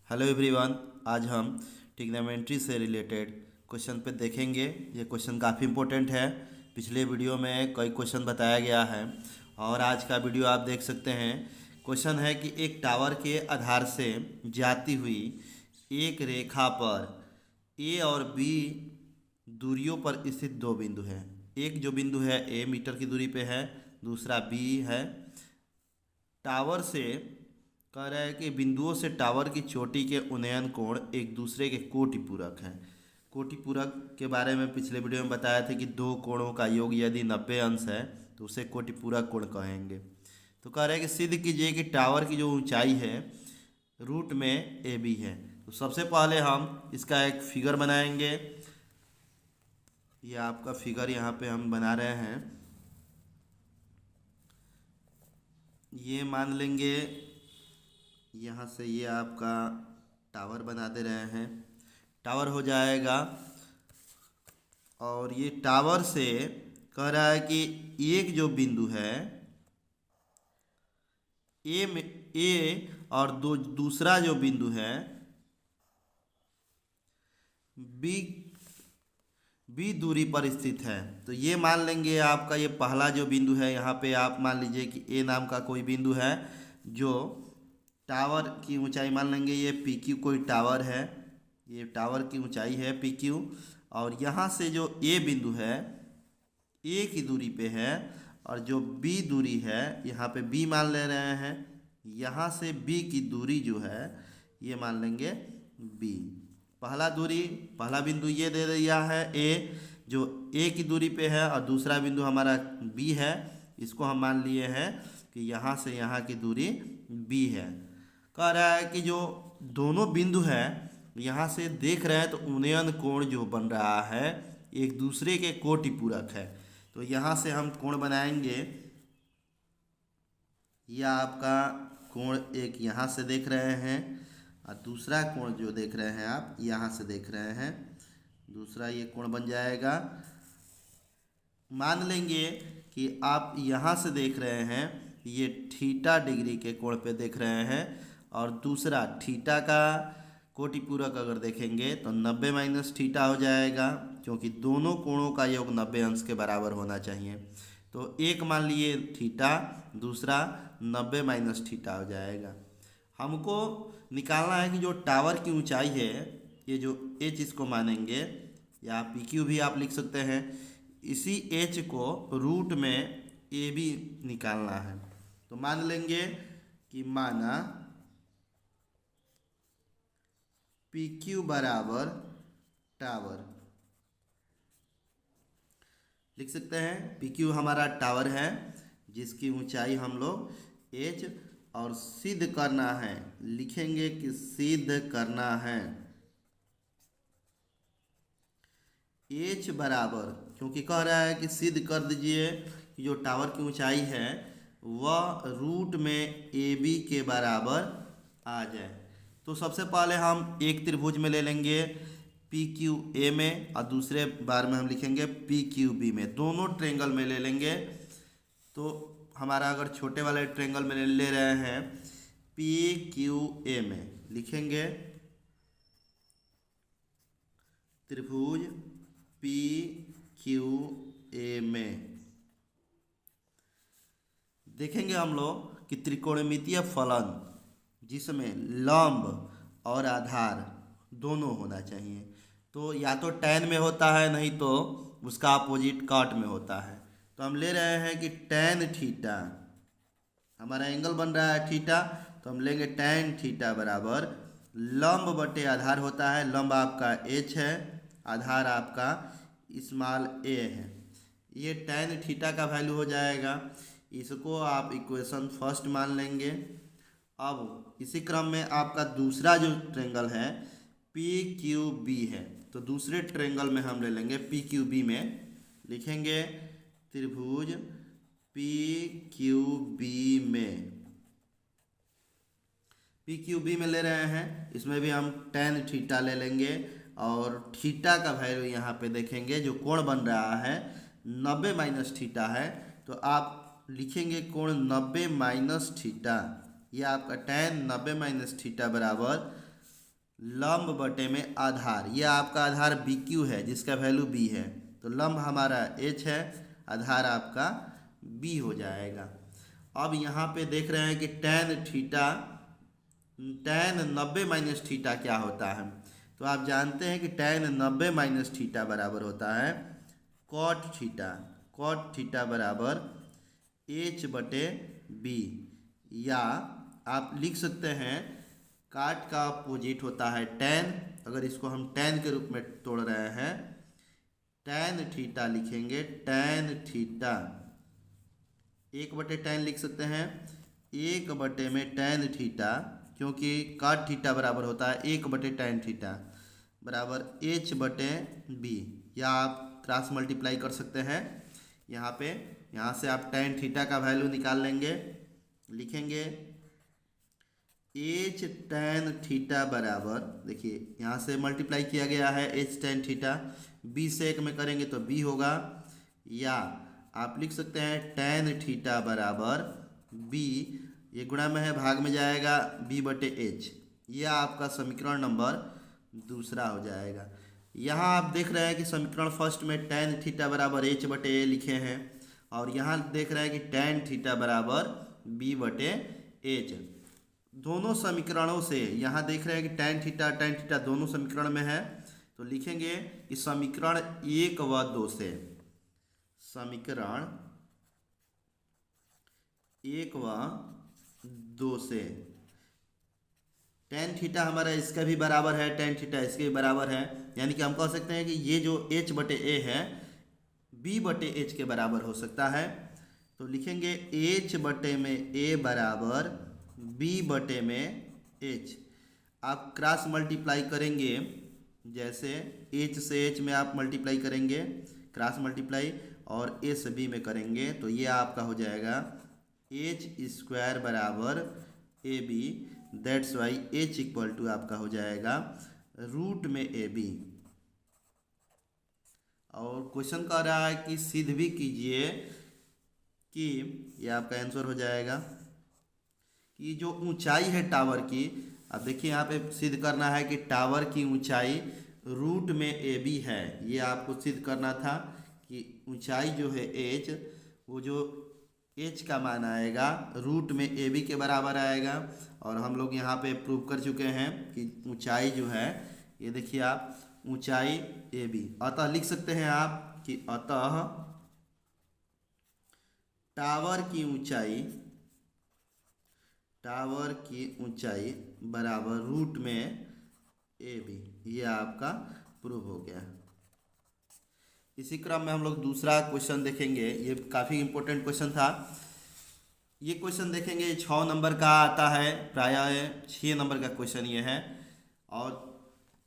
Hello everyone. आज हम trigonometry से रिलेटेड क्वेश्चन पे देखेंगे। ये क्वेश्चन काफ़ी इम्पोर्टेंट है। पिछले वीडियो में कई क्वेश्चन बताया गया है और आज का वीडियो आप देख सकते हैं। क्वेश्चन है कि एक टावर के आधार से जाती हुई एक रेखा पर ए और बी दूरियों पर स्थित दो बिंदु हैं। एक जो बिंदु है ए मीटर की दूरी पे है, दूसरा बी है। टावर से कह रहा है कि बिंदुओं से टावर की चोटी के उन्नयन कोण एक दूसरे के कोटि पूरक हैं। कोटि पूरक के बारे में पिछले वीडियो में बताया था कि दो कोणों का योग यदि 90 अंश है तो उसे कोटि पूरक कोण कहेंगे। तो कह रहे हैं कि सिद्ध कीजिए कि टावर की जो ऊंचाई है रूट में ए बी है। तो सबसे पहले हम इसका एक फिगर बनाएंगे। ये आपका फिगर यहाँ पे हम बना रहे हैं। ये मान लेंगे यहाँ से ये आपका टावर बना दे रहे हैं। टावर हो जाएगा और ये टावर से कह रहा है कि एक जो बिंदु है ए में ए और दूसरा जो बिंदु है बी बी दूरी पर स्थित है। तो ये मान लेंगे आपका ये पहला जो बिंदु है, यहाँ पे आप मान लीजिए कि ए नाम का कोई बिंदु है जो टावर की ऊंचाई मान लेंगे ये पी क्यू कोई टावर है। ये टावर की ऊंचाई है पी क्यू और यहाँ से जो ए बिंदु है ए की दूरी पे है और जो बी दूरी है यहाँ पे बी मान ले रहे हैं। यहाँ से बी की दूरी जो है ये मान लेंगे बी। पहला बिंदु ये दे दिया है ए, जो ए की दूरी पे है और दूसरा बिंदु हमारा बी है। इसको हम मान लिए हैं कि यहाँ से यहाँ की दूरी बी है। कह रहा है कि जो दोनों बिंदु हैं यहाँ से देख रहे हैं तो उन्नयन कोण जो बन रहा है एक दूसरे के कोटि पूरक है। तो यहाँ से हम कोण बनाएंगे। यह आपका कोण एक यहाँ से देख रहे हैं और दूसरा कोण जो देख रहे हैं आप यहाँ से देख रहे हैं, दूसरा ये कोण बन जाएगा। मान लेंगे कि आप यहाँ से देख रहे हैं ये थीटा डिग्री के कोण पे देख रहे हैं और दूसरा थीटा का कोटि पूरक अगर देखेंगे तो 90 माइनस थीटा हो जाएगा, क्योंकि दोनों कोणों का योग 90 अंश के बराबर होना चाहिए। तो एक मान लिए थीटा, दूसरा 90 माइनस थीटा हो जाएगा। हमको निकालना है कि जो टावर की ऊंचाई है ये जो एच इसको मानेंगे या पी क्यू भी आप लिख सकते हैं। इसी एच को रूट में ए बी निकालना है। तो मान लेंगे कि माना पी क्यू बराबर टावर लिख सकते हैं। पी क्यू हमारा टावर है जिसकी ऊंचाई हम लोग एच और सिद्ध करना है, लिखेंगे कि सिद्ध करना है एच बराबर, क्योंकि कह रहा है कि सिद्ध कर दीजिए कि जो टावर की ऊंचाई है वह रूट में ए बी के बराबर आ जाए। तो सबसे पहले हम एक त्रिभुज में ले लेंगे पी क्यू ए में और दूसरे बार में हम लिखेंगे पी क्यू बी में। दोनों ट्रेंगल में ले लेंगे। तो हमारा अगर छोटे वाले ट्रेंगल में ले रहे हैं पी क्यू ए में, लिखेंगे त्रिभुज पी क्यू ए में। देखेंगे हम लोग कि त्रिकोणमितीय फलन जिसमें लंब और आधार दोनों होना चाहिए। तो या तो टैन में होता है, नहीं तो उसका अपोजिट कॉट में होता है। तो हम ले रहे हैं कि टैन थीटा, हमारा एंगल बन रहा है थीटा, तो हम लेंगे टैन थीटा बराबर लंब बटे आधार होता है। लंब आपका एच है, आधार आपका स्मॉल ए है। ये टैन थीटा का वैल्यू हो जाएगा। इसको आप इक्वेशन फर्स्ट मान लेंगे। अब इसी क्रम में आपका दूसरा जो ट्रेंगल है पी क्यू बी है, तो दूसरे ट्रेंगल में हम ले लेंगे पी क्यू बी में, लिखेंगे त्रिभुज पी क्यू बी में। पी क्यू बी में ले रहे हैं, इसमें भी हम टैन थीटा ले लेंगे और थीटा का वैल्यू यहाँ पे देखेंगे। जो कोण बन रहा है 90 माइनस थीटा है, तो आप लिखेंगे कोण 90 माइनस थीटा। ये आपका टैन 90 माइनस थीटा बराबर लंब बटे में आधार, ये आपका आधार बी क्यू है जिसका वैल्यू बी है, तो लंब हमारा एच है, आधार आपका बी हो जाएगा। अब यहाँ पे देख रहे हैं कि tan 90 माइनस थीटा क्या होता है, तो आप जानते हैं कि tan 90 माइनस थीटा बराबर होता है कॉट थीटा। कॉट थीटा बराबर एच बटे बी, या आप लिख सकते हैं काट का अपोजिट होता है tan, अगर इसको हम tan के रूप में तोड़ रहे हैं tan थीटा लिखेंगे, tan थीटा 1/tan लिख सकते हैं, 1 में tan थीटा, क्योंकि काट थीटा बराबर होता है 1/tan थीटा बराबर एच बटे बी, या आप क्रॉस मल्टीप्लाई कर सकते हैं यहाँ पे। यहाँ से आप tan थीटा का वैल्यू निकाल लेंगे, लिखेंगे एच tan थीटा बराबर, देखिए यहाँ से मल्टीप्लाई किया गया है एच tan थीटा, बी से 1 में करेंगे तो बी होगा, या आप लिख सकते हैं tan थीटा बराबर बी, ये गुणा में है भाग में जाएगा बी बटे एच, यह आपका समीकरण नंबर दूसरा हो जाएगा। यहाँ आप देख रहे हैं कि समीकरण फर्स्ट में tan थीटा बराबर एच बटे ए लिखे हैं, और यहाँ देख रहे हैं कि tan थीटा बराबर बी बटे एच। दोनों समीकरणों से यहाँ देख रहे हैं कि tan थीटा दोनों समीकरण में है, तो लिखेंगे कि समीकरण 1 व 2 से, समीकरण 1 व 2 से tan थीटा हमारा इसका भी बराबर है, tan थीटा इसके भी बराबर है, यानी कि हम कह सकते हैं कि ये जो h बटे ए है b बटे एच के बराबर हो सकता है, तो लिखेंगे h बटे में a बराबर b बटे में h। आप क्रॉस मल्टीप्लाई करेंगे, जैसे h से h में आप मल्टीप्लाई करेंगे क्रॉस मल्टीप्लाई, और a से b में करेंगे तो ये आपका हो जाएगा h स्क्वायर बराबर A B, that's why h equal to आपका हो जाएगा रूट में ए बी। और क्वेश्चन कह रहा है कि सिद्ध भी कीजिए कि, ये आपका आंसर हो जाएगा कि जो ऊंचाई है टावर की, अब देखिए यहाँ पे सिद्ध करना है कि टावर की ऊंचाई रूट में ए बी है, ये आपको सिद्ध करना था कि ऊंचाई जो है एच, वो जो एच का मान आएगा रूट में ए बी के बराबर आएगा, और हम लोग यहाँ पे प्रूव कर चुके हैं कि ऊंचाई जो है, ये देखिए आप ऊंचाई ए बी, अतः लिख सकते हैं आप कि अतः टावर की ऊंचाई बराबर रूट में ए बी, ये आपका प्रूव हो गया। इसी क्रम में हम लोग दूसरा क्वेश्चन देखेंगे, ये काफ़ी इम्पोर्टेंट क्वेश्चन था। ये क्वेश्चन देखेंगे 6 नंबर का आता है, प्रायः 6 नंबर का क्वेश्चन ये है, और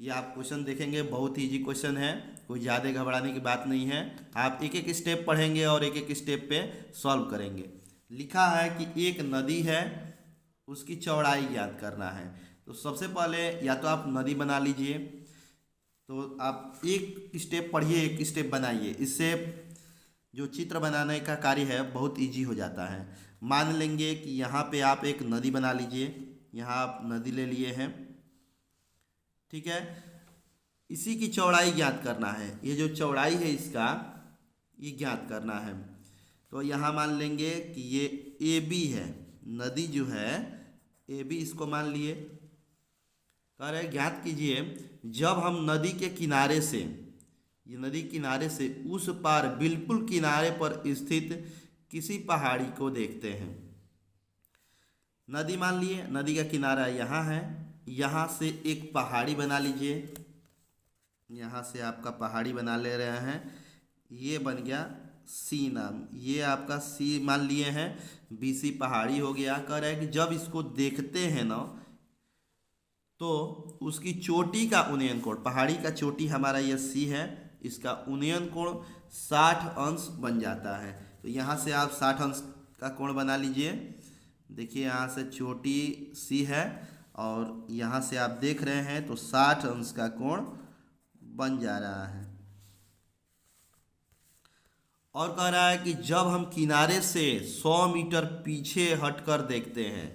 ये आप क्वेश्चन देखेंगे बहुत ईजी क्वेश्चन है, कोई ज़्यादा घबराने की बात नहीं है। आप एक एक स्टेप पढ़ेंगे और एक एक स्टेप पे सॉल्व करेंगे। लिखा है कि एक नदी है, उसकी चौड़ाई ज्ञात करना है। तो सबसे पहले या तो आप नदी बना लीजिए, तो आप एक स्टेप पढ़िए एक स्टेप बनाइए, इससे जो चित्र बनाने का कार्य है बहुत इजी हो जाता है। मान लेंगे कि यहाँ पे आप एक नदी बना लीजिए, यहाँ आप नदी ले लिए हैं, ठीक है। इसी की चौड़ाई ज्ञात करना है, ये जो चौड़ाई है इसका ये ज्ञात करना है। तो यहाँ मान लेंगे कि ये ए बी है, नदी जो है ए बी, इसको मान लिए। कह रहे ज्ञात कीजिए जब हम नदी के किनारे से, ये नदी किनारे से उस पार बिल्कुल किनारे पर स्थित किसी पहाड़ी को देखते हैं। नदी मान लिए, नदी का किनारा यहाँ है, यहाँ से एक पहाड़ी बना लीजिए, यहाँ से आपका पहाड़ी बना ले रहे हैं, ये बन गया सी नाम, ये आपका सी मान लिए हैं, बीसी पहाड़ी हो गया। कह रहा है कि जब इसको देखते हैं ना तो उसकी चोटी का उन्नयन कोण, पहाड़ी का चोटी हमारा ये सी है, इसका उन्नयन कोण 60 अंश बन जाता है। तो यहाँ से आप 60 अंश का कोण बना लीजिए। देखिए यहाँ से चोटी सी है और यहाँ से आप देख रहे हैं तो 60 अंश का कोण बन जा रहा है। और कह रहा है कि जब हम किनारे से 100 मीटर पीछे हटकर देखते हैं,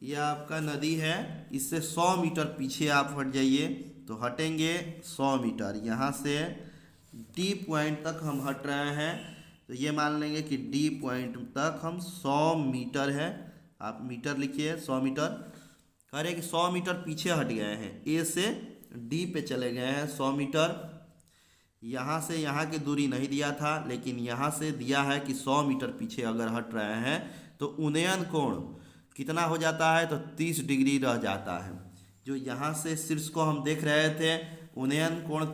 यह आपका नदी है, इससे 100 मीटर पीछे आप हट जाइए। तो हटेंगे 100 मीटर, यहाँ से डी पॉइंट तक हम हट रहे हैं। तो ये मान लेंगे कि डी पॉइंट तक हम 100 मीटर है। आप मीटर लिखिए, 100 मीटर। कह रहे हैं कि 100 मीटर पीछे हट गए हैं, ए से डी पे चले गए हैं 100 मीटर। यहाँ से यहाँ की दूरी नहीं दिया था, लेकिन यहाँ से दिया है कि 100 मीटर पीछे अगर हट रहे हैं तो उन्नयन कोण कितना हो जाता है, तो 30 डिग्री रह जाता है। जो यहाँ से शीर्ष को हम देख रहे थे, उन्नयन कोण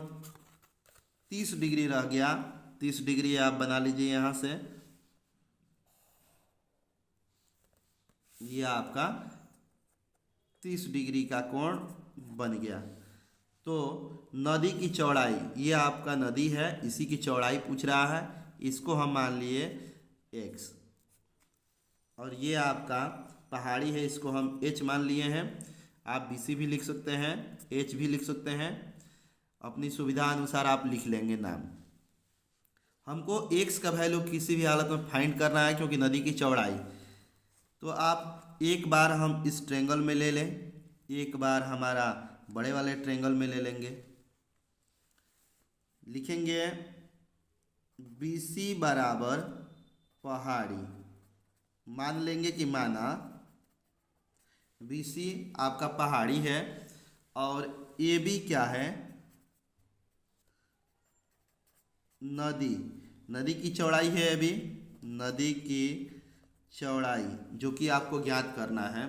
30 डिग्री रह गया। 30 डिग्री आप बना लीजिए यहाँ से, ये आपका 30 डिग्री का कोण बन गया। तो नदी की चौड़ाई, ये आपका नदी है, इसी की चौड़ाई पूछ रहा है, इसको हम मान लिए x। और ये आपका पहाड़ी है, इसको हम h मान लिए हैं। आप BC भी लिख सकते हैं, h भी लिख सकते हैं, अपनी सुविधा अनुसार आप लिख लेंगे नाम। हमको x का वैल्यू किसी भी हालत में फाइंड करना है, क्योंकि नदी की चौड़ाई। तो आप एक बार हम इस ट्रेंगल में ले लें, एक बार हमारा बड़े वाले ट्रेंगल में ले लेंगे। लिखेंगे BC बराबर पहाड़ी, मान लेंगे कि माना BC आपका पहाड़ी है और AB क्या है, नदी। नदी की चौड़ाई है अभी, नदी की चौड़ाई जो कि आपको ज्ञात करना है।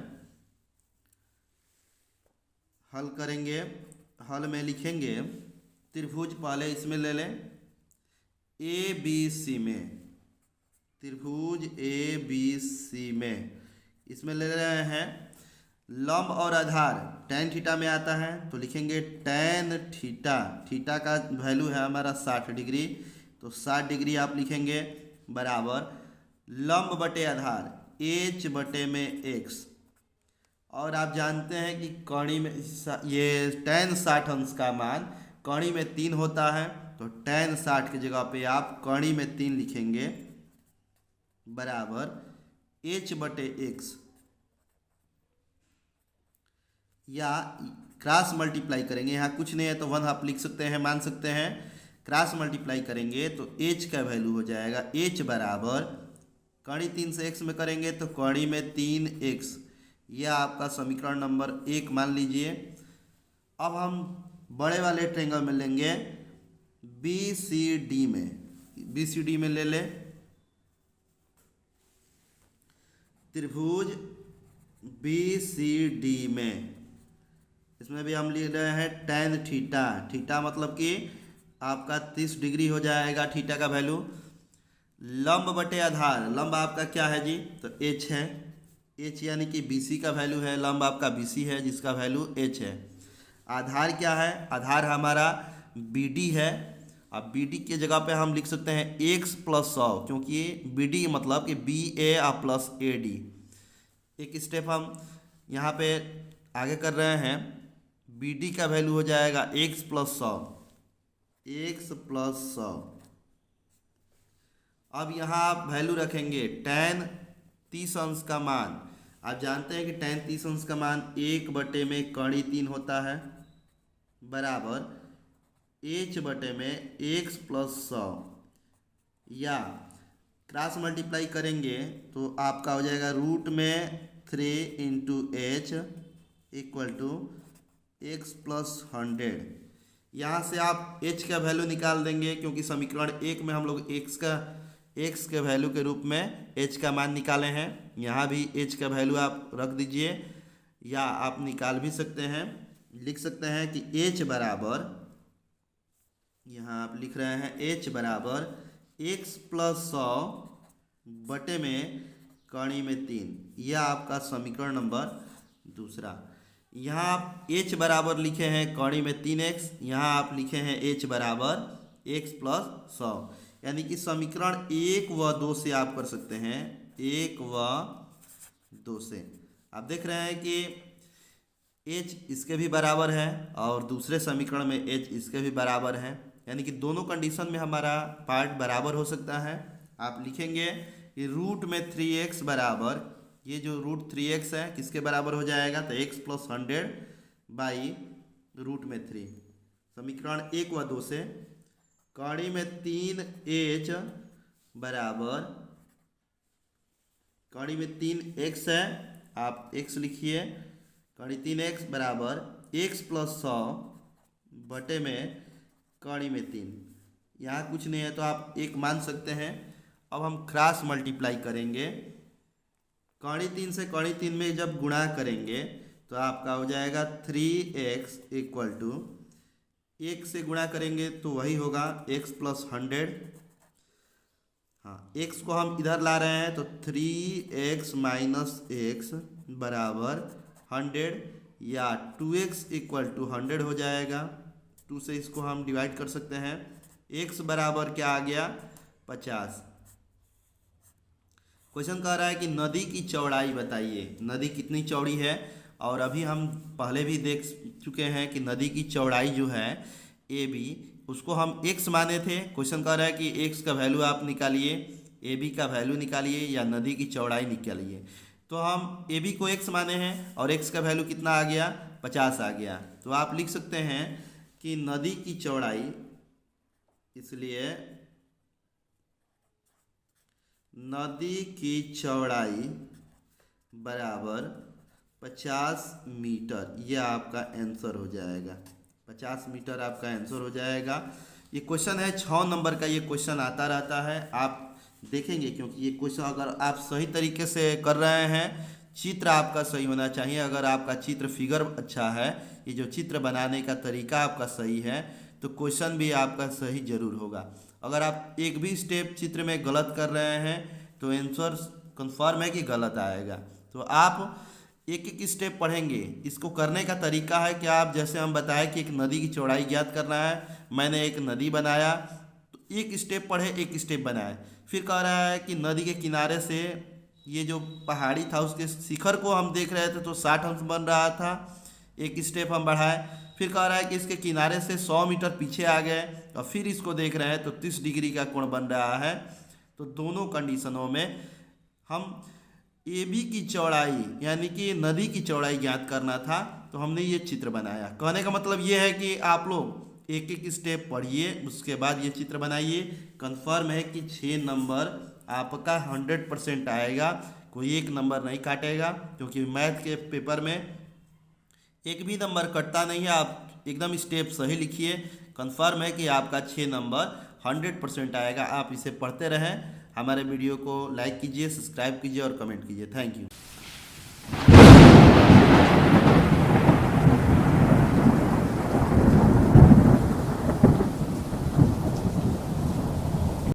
हल करेंगे, हल में लिखेंगे त्रिभुज, पहले इसमें ले लें ABC में, त्रिभुज ABC में इसमें ले रहे हैं लंब और आधार tan थीटा में आता है। तो लिखेंगे tan थीटा, थीटा का वैल्यू है हमारा 60 डिग्री, तो 60 डिग्री आप लिखेंगे बराबर लंब बटे आधार h बटे में x। और आप जानते हैं कि कड़ी में ये tan 60 अंश का मान कड़ी में 3 होता है, तो tan 60 की जगह पे आप कड़ी में 3 लिखेंगे बराबर h बटे x, या क्रॉस मल्टीप्लाई करेंगे। यहाँ कुछ नहीं है तो 1 आप लिख सकते हैं, मान सकते हैं। क्रॉस मल्टीप्लाई करेंगे तो h का वैल्यू हो जाएगा h बराबर कड़ी 3 से x में करेंगे तो कड़ी में 3x। यह आपका समीकरण नंबर 1 मान लीजिए। अब हम बड़े वाले ट्रेंगल में लेंगे BCD में, BCD में ले लें त्रिभुज BCD में। इसमें भी हम लिख रहे हैं tan थीटा, थीटा मतलब कि आपका 30 डिग्री हो जाएगा थीटा का वैल्यू। लंब बटे आधार, लंब आपका क्या है जी, तो h है, h यानी कि BC का वैल्यू है, लंब आपका BC है जिसका वैल्यू h है। आधार क्या है, आधार हमारा BD है। अब BD की जगह पे हम लिख सकते हैं x प्लस 100, क्योंकि BD मतलब कि BA प्लस AD। एक स्टेप हम यहाँ पे आगे कर रहे हैं, BD का वैल्यू हो जाएगा x प्लस 100, x प्लस 100। अब यहाँ आप वैल्यू रखेंगे tan 30 अंश का मान। आप जानते हैं कि tan 30 अंश का मान 1 बटे में कड़ी 3 होता है बराबर h बटे में x प्लस 100, या क्रॉस मल्टीप्लाई करेंगे तो आपका हो जाएगा रूट में 3 into h equal to x plus 100। यहाँ से आप h का वैल्यू निकाल देंगे, क्योंकि समीकरण 1 में हम लोग x के वैल्यू के रूप में h का मान निकाले हैं। यहाँ भी h का वैल्यू आप रख दीजिए, या आप निकाल भी सकते हैं। लिख सकते हैं कि h बराबर, यहाँ आप लिख रहे हैं h बराबर x प्लस 100 बटे में कड़ी में 3। यह आपका समीकरण नंबर 2। यहाँ आप h बराबर लिखे हैं कड़ी में 3x, यहाँ आप लिखे हैं h बराबर x प्लस 100, यानी कि समीकरण 1 व 2 से आप कर सकते हैं, 1 व 2 से। आप देख रहे हैं कि h इसके भी बराबर है और दूसरे समीकरण में h इसके भी बराबर है, यानी कि दोनों कंडीशन में हमारा पार्ट बराबर हो सकता है। आप लिखेंगे कि रूट में 3x बराबर ये जो √3x है किसके बराबर हो जाएगा, तो x + 100 बाई √3। समीकरण 1 व 2 से कड़ी में 3h बराबर, कड़ी में 3x है, आप x लिखिए, कड़ी 3x बराबर x + 100 बटे में कड़ी में 3। यहाँ कुछ नहीं है तो आप 1 मान सकते हैं। अब हम क्रॉस मल्टीप्लाई करेंगे, कड़ी 3 से कड़ी 3 में जब गुणा करेंगे तो आपका हो जाएगा 3x = 1 से गुणा करेंगे तो वही होगा x + 100। हाँ, x को हम इधर ला रहे हैं तो 3x - x बराबर 100 या 2x = 100 हो जाएगा। 2 से इसको हम डिवाइड कर सकते हैं। x बराबर क्या आ गया, 50। क्वेश्चन कह रहा है कि नदी की चौड़ाई बताइए, नदी कितनी चौड़ी है। और अभी हम पहले भी देख चुके हैं कि नदी की चौड़ाई जो है AB, उसको हम x माने थे। क्वेश्चन कह रहा है कि x का वैल्यू आप निकालिए, AB का वैल्यू निकालिए या नदी की चौड़ाई निकालिए। तो हम AB को x माने हैं और x का वैल्यू कितना आ गया, 50 आ गया। तो आप लिख सकते हैं कि नदी की चौड़ाई, इसलिए नदी की चौड़ाई बराबर 50 मीटर, यह आपका आंसर हो जाएगा। 50 मीटर आपका आंसर हो जाएगा। ये क्वेश्चन है 6 नंबर का, ये क्वेश्चन आता रहता है, आप देखेंगे, क्योंकि ये क्वेश्चन अगर आप सही तरीके से कर रहे हैं, चित्र आपका सही होना चाहिए। अगर आपका चित्र फिगर अच्छा है, ये जो चित्र बनाने का तरीका आपका सही है, तो क्वेश्चन भी आपका सही जरूर होगा। अगर आप एक भी स्टेप चित्र में गलत कर रहे हैं तो आंसर कन्फर्म है कि गलत आएगा। तो आप एक एक स्टेप पढ़ेंगे। इसको करने का तरीका है कि आप, जैसे हम बताएं कि एक नदी की चौड़ाई ज्ञात करना है, मैंने एक नदी बनाया तो एक स्टेप पढ़े, एक स्टेप बनाए। फिर कह रहा है कि नदी के किनारे से ये जो पहाड़ी था उसके शिखर को हम देख रहे थे तो 60 अंश बन रहा था, एक स्टेप हम बढ़ाए। फिर कह रहा है कि इसके किनारे से 100 मीटर पीछे आ गए और फिर इसको देख रहे हैं तो 30 डिग्री का कोण बन रहा है। तो दोनों कंडीशनों में हम AB की चौड़ाई यानी कि नदी की चौड़ाई ज्ञात करना था, तो हमने ये चित्र बनाया। कहने का मतलब ये है कि आप लोग एक एक स्टेप पढ़िए, उसके बाद ये चित्र बनाइए। कंफर्म है कि 6 नंबर आपका 100% आएगा, कोई एक नंबर नहीं काटेगा, क्योंकि मैथ के पेपर में एक भी नंबर कटता नहीं है। आप एकदम स्टेप सही लिखिए, कंफर्म है कि आपका 6 नंबर 100% आएगा। आप इसे पढ़ते रहें। हमारे वीडियो को लाइक कीजिए, सब्सक्राइब कीजिए और कमेंट कीजिए। Thank you.